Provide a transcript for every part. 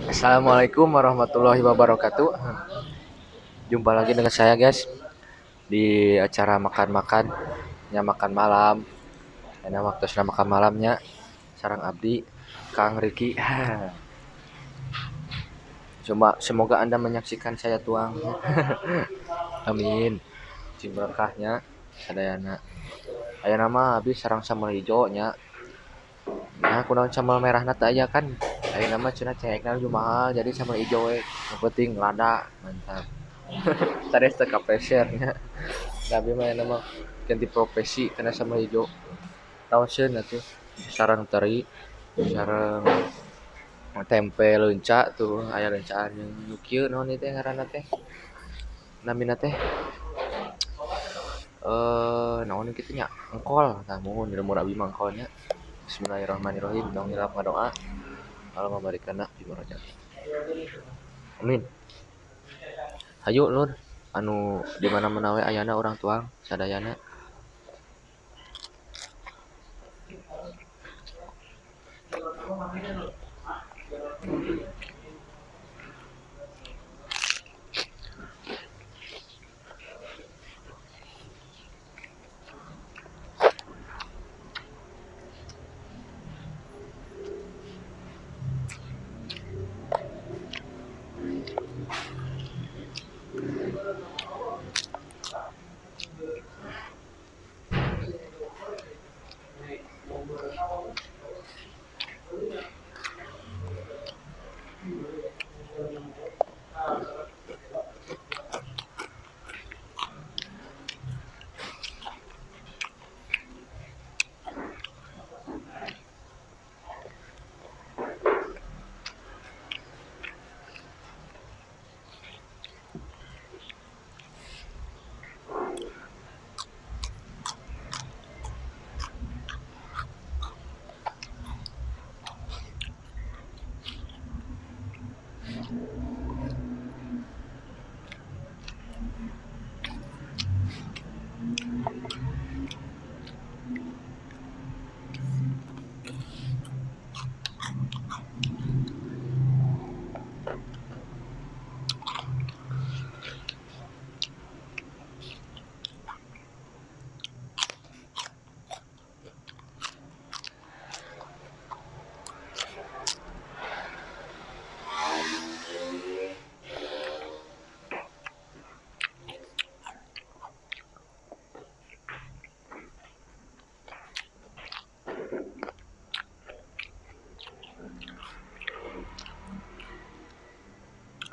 Assalamualaikum warahmatullahi wabarakatuh. Jumpa lagi dengan saya guys di acara makan-makan, ya makan malam. Enak waktu sudah makan malamnya. Sarang Abdi, Kang Riki. Cuma semoga Anda menyaksikan saya tuang. Amin. Cing berkahnya sadayana. Aya nama habis sarang sambal hijaunya. Nah, kunaon sambal merah nata aya kan. Aya nama cenah cekna mahal jadi sambal hijau we. Yang penting lada, mantap. Tadi teh kapesernya. Tapi mah nama ganti profesi karena sama hijau. Tahu sih tuh sarang teri, sarang tempe leunca tuh aya lencaan yang kieu naon itu ngaranna teh. Namina teh naon kitu nya? Engkol. Tah muhun di lumur abdi mah engkolnya. Bismillahirrahmanirrahim. Dong hilap ngadoa. Allah memberikan fi rajab. Amin. Hayu Lur, anu di mana menawe ayana orang tuang sadayana.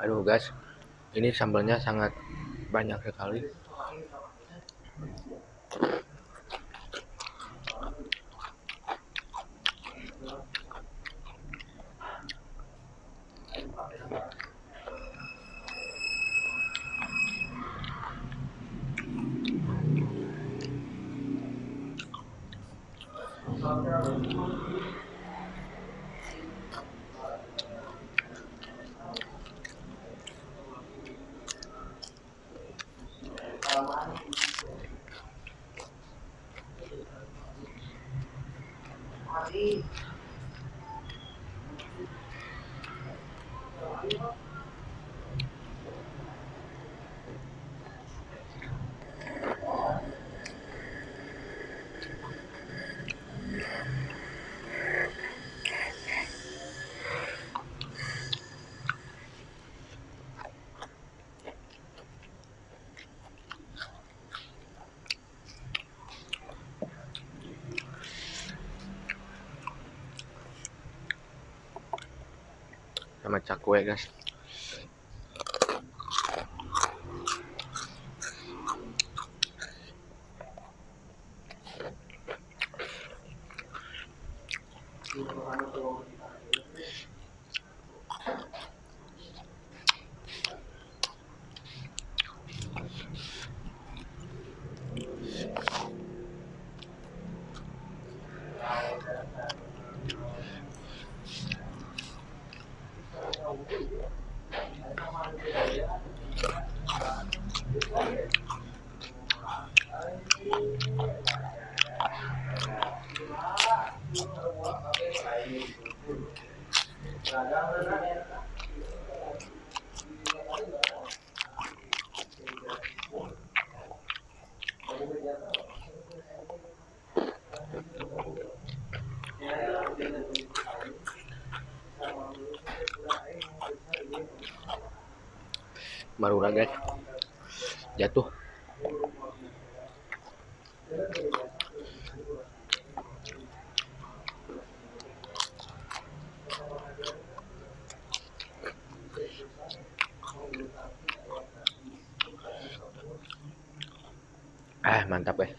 Aduh guys, ini sambalnya sangat banyak sekali. Sama cakwe guys. baru guys jatuh. Mantap guys.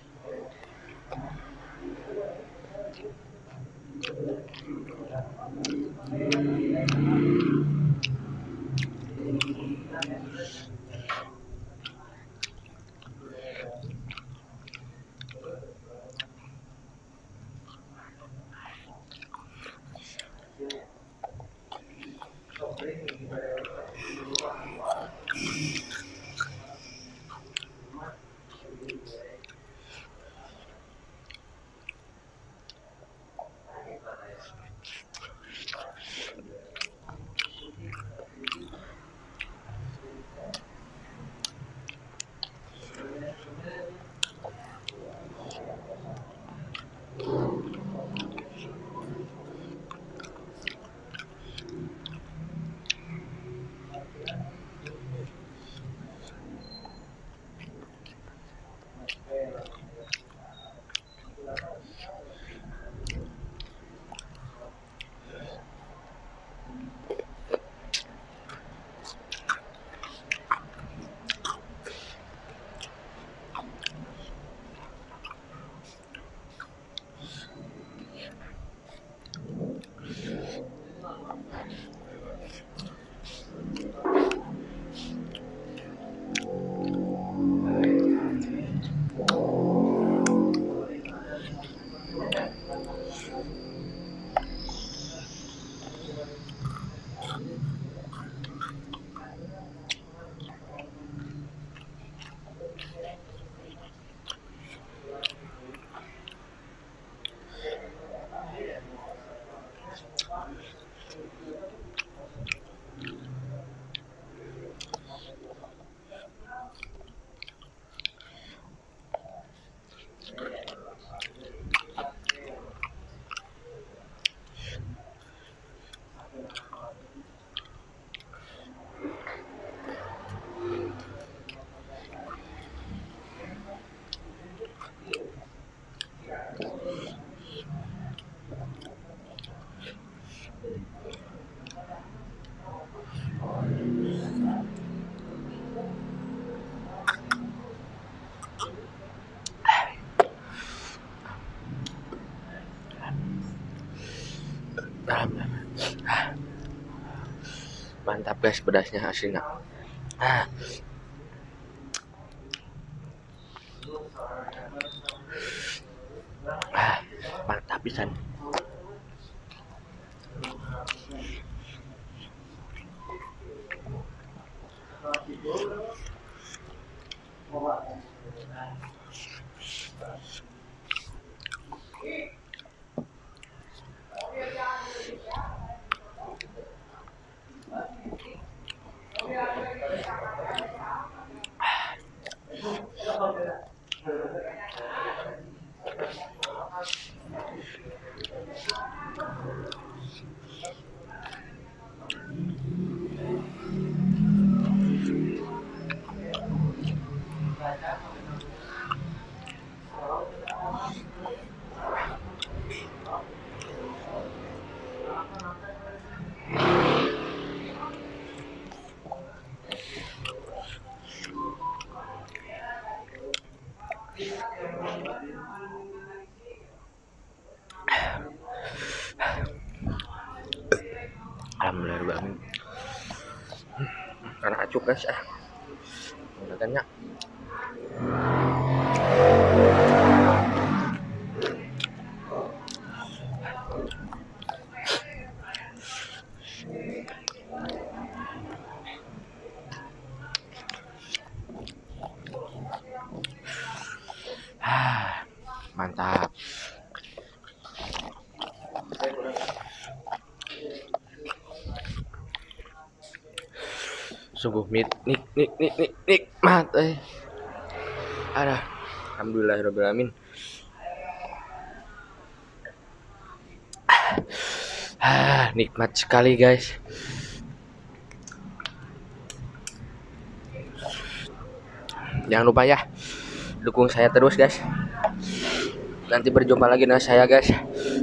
Mantap guys pedasnya aslinya. Mantap pisan. Alhamdulillah banget. Karena acuk guys menggunakannya. Mantap. Sungguh nikmat alhamdulillahirobbilalamin. Nikmat sekali guys. Jangan lupa ya, dukung saya terus guys. Nanti berjumpa lagi dengan saya guys.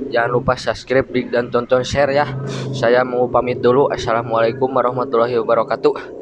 Jangan lupa subscribe, dan tonton, share ya. Saya mau pamit dulu. Assalamualaikum warahmatullahi wabarakatuh.